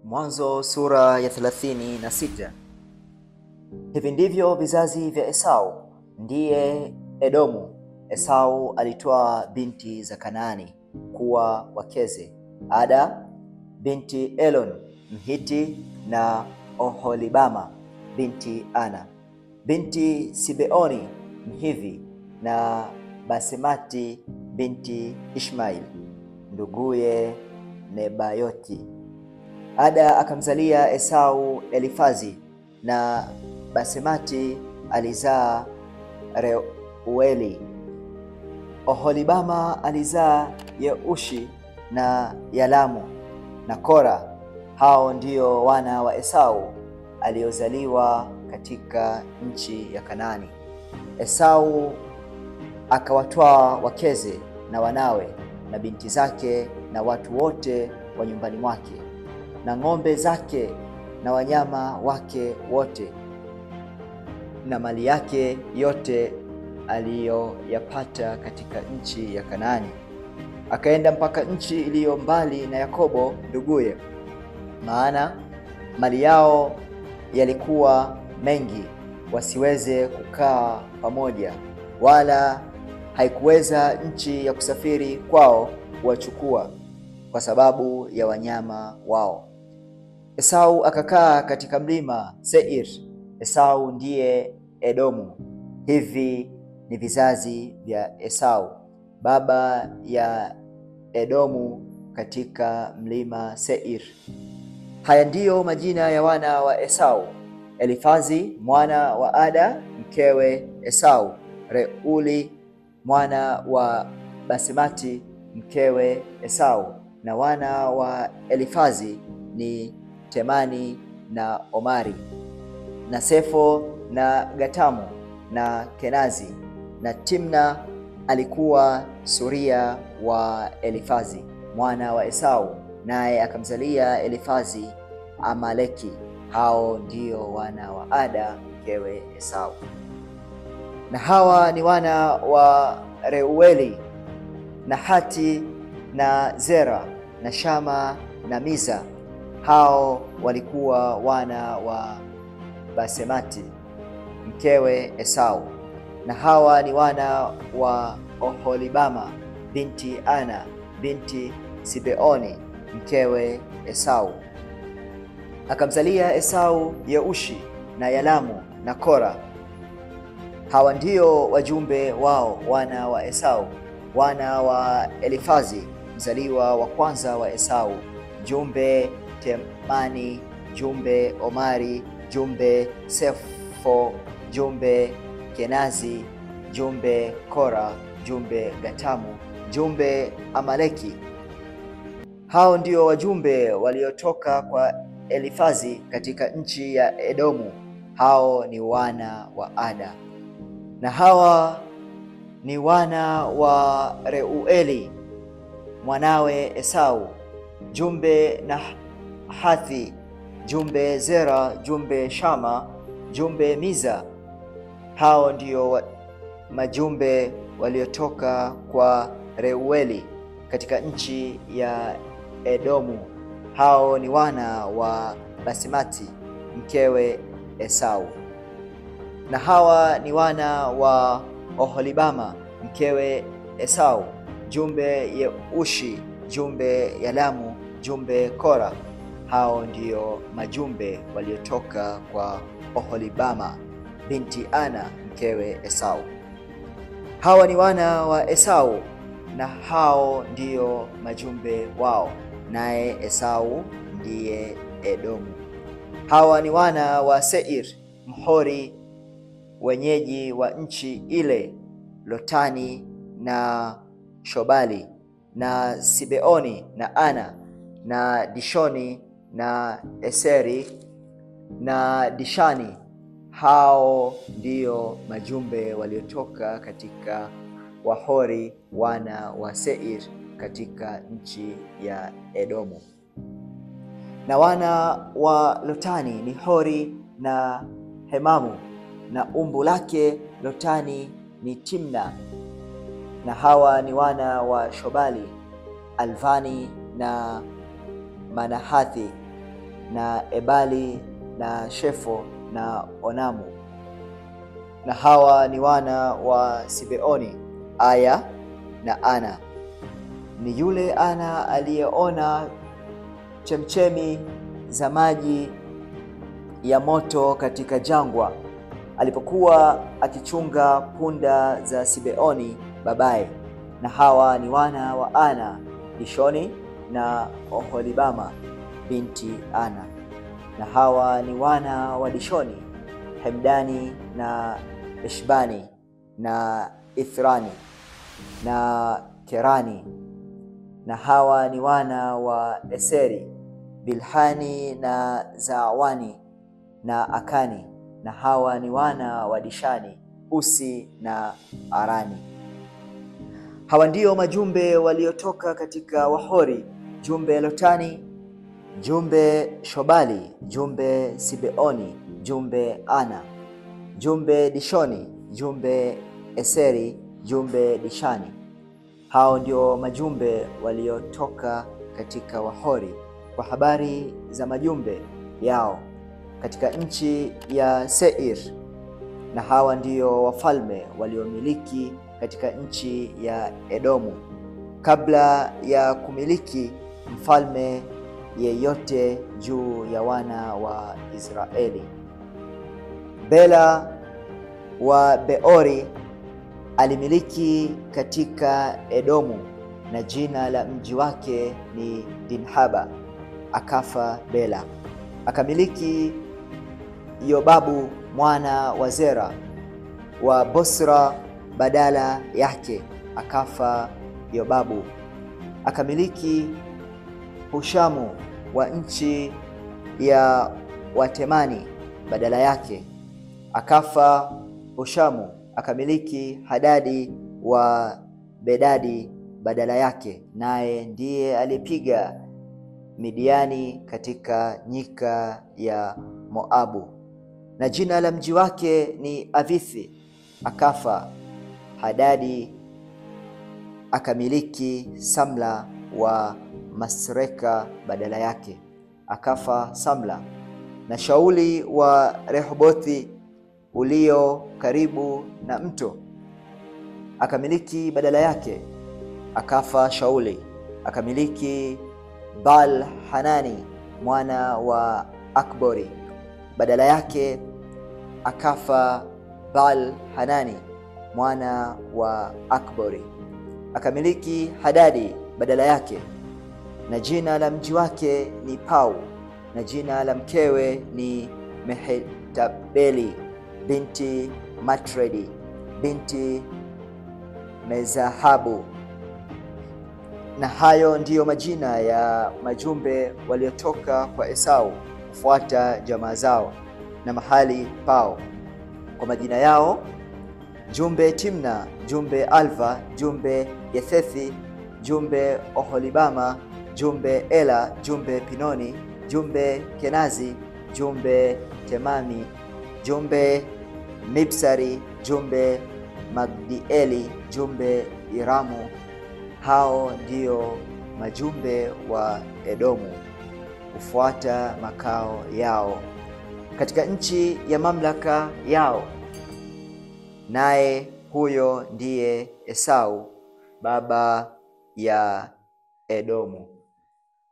Mwanzo sura ya 36. Hivi ndivyo vizazi vya Esau, ndiye Edomu. Esau alitwaa binti za Kanaani kuwa wakeze: Ada binti Elon Mhiti, na Oholibama binti Ana binti Sibeoni Mhivi, na Basemati binti Ishmael nduguye Nebayoti. Ada akamzalia Esau Elifazi, na Basemati alizaa Reueli. Oholibama alizaa Yeushi na Yalamu na Kora. Hao ndio wana wa Esau aliozaliwa katika nchi ya Kanaani. Esau akawatwaa wakeze na wanawe na binti zake na watu wote wa nyumbani mwake na ng'ombe zake na wanyama wake wote na mali yake yote aliyoyapata katika nchi ya Kanaani. Akaenda mpaka nchi iliyo mbali na Yakobo nduguye, maana mali yao yalikuwa mengi, wasiweze kukaa pamoja, wala haikuweza nchi ya kusafiri kwao kuwachukua kwa sababu ya wanyama wao. Esau akakaa katika mlima Seir. Esau ndiye Edomu. Hivi ni vizazi vya Esau baba ya Edomu katika mlima Seir. Haya ndiyo majina ya wana wa Esau: Elifazi mwana wa Ada mkewe Esau, Reuli mwana wa Basemati mkewe Esau, na wana wa Elifazi ni Temani na Omari na Sefo na Gatamu na Kenazi. Na Timna alikuwa suria wa Elifazi mwana wa Esau, naye akamzalia Elifazi Amaleki. Hao ndio wana wa Ada mkewe Esau. Na hawa ni wana wa Reueli: Nahati na Zera na Shama na Miza. Hao walikuwa wana wa Basemati mkewe Esau. Na hawa ni wana wa Oholibama binti Ana binti Sibeoni mkewe Esau. Akamzalia Esau Yeushi na Yalamu na Kora. Hawa ndio wajumbe wao wana wa Esau. Wana wa Elifazi mzaliwa wa kwanza wa Esau: jumbe Temani, jumbe Omari, jumbe Sefo, jumbe Kenazi, jumbe Kora, jumbe Gatamu, jumbe Amaleki. Hao ndio wajumbe waliotoka kwa Elifazi katika nchi ya Edomu. Hao ni wana wa Ada. Na hawa ni wana wa Reueli mwanawe Esau: jumbe Nahathi, jumbe Zera, jumbe Shama, jumbe Miza. Hao ndio majumbe waliotoka kwa Reueli katika nchi ya Edomu. Hao ni wana wa Basemati mkewe Esau. Na hawa ni wana wa Oholibama mkewe Esau: jumbe Yeushi, jumbe Yalamu, jumbe Kora. Hao ndio majumbe waliotoka kwa Oholibama binti Ana mkewe Esau. Hawa ni wana wa Esau, na hao ndio majumbe wao, naye Esau ndiye Edomu. Hawa ni wana wa Seir Mhori, wenyeji wa nchi ile: Lotani na Shobali na Sibeoni na Ana na Dishoni na Eseri na Dishani. Hao ndio majumbe waliotoka katika Wahori wana wa Seir katika nchi ya Edomu. Na wana wa Lotani ni Hori na Hemamu, na umbu lake Lotani ni Timna. Na hawa ni wana wa Shobali: Alvani na Manahathi. na Ebali na Shefo na Onamu. Na hawa ni wana wa Sibeoni, Aya na Ana. Ni yule Ana aliyeona chemchemi za maji ya moto katika jangwa alipokuwa akichunga punda za Sibeoni babaye. Na hawa ni wana wa Ana, Dishoni na Oholibama binti Ana. Na hawa ni wana wa Dishoni, Hemdani na Eshbani na Ithrani na Kerani. Na hawa ni wana wa Eseri, Bilhani na Zawani na Akani. Na hawa ni wana wa Dishani, Usi na Arani. Hawa ndio majumbe waliotoka katika Wahori: jumbe Lotani, jumbe Shobali, jumbe Sibeoni, jumbe Ana, jumbe Dishoni, jumbe Eseri, jumbe Dishani. Hao ndio majumbe waliotoka katika Wahori kwa habari za majumbe yao katika nchi ya Seir. Na hawa ndio wafalme waliomiliki katika nchi ya Edomu kabla ya kumiliki mfalme yeyote juu ya wana wa Israeli. Bela wa Beori alimiliki katika Edomu, na jina la mji wake ni Dinhaba. Akafa Bela. Akamiliki Yobabu mwana wa Zera wa Bosra badala yake. Akafa Yobabu. Akamiliki Hushamu wa nchi ya Watemani badala yake. Akafa Hushamu. Akamiliki Hadadi wa Bedadi badala yake, naye ndiye alipiga Midiani katika nyika ya Moabu. Na jina la mji wake ni Avithi. Akafa Hadadi. Akamiliki Samla wa Masreka badala yake. Akafa Samla. Na Shauli wa Rehobothi ulio karibu na mto akamiliki badala yake. Akafa Shauli. Akamiliki Baal Hanani mwana wa Akbori badala yake. Akafa Baal Hanani mwana wa Akbori. Akamiliki Hadadi badala yake. Na jina la mji wake ni Pau. Na jina la mkewe ni Mehetabeli binti Matredi binti Mezahabu. Na hayo ndiyo majina ya majumbe waliotoka kwa Esau kufuata jamaa zao na mahali pao kwa majina yao: jumbe Timna, jumbe Alva, jumbe Yethethi, jumbe Oholibama, jumbe Ela, jumbe Pinoni, jumbe Kenazi, jumbe Temami, jumbe Mibsari, jumbe Magdieli, jumbe Iramu. Hao ndio majumbe wa Edomu kufuata makao yao katika nchi ya mamlaka yao. Naye huyo ndiye Esau baba ya Edomu.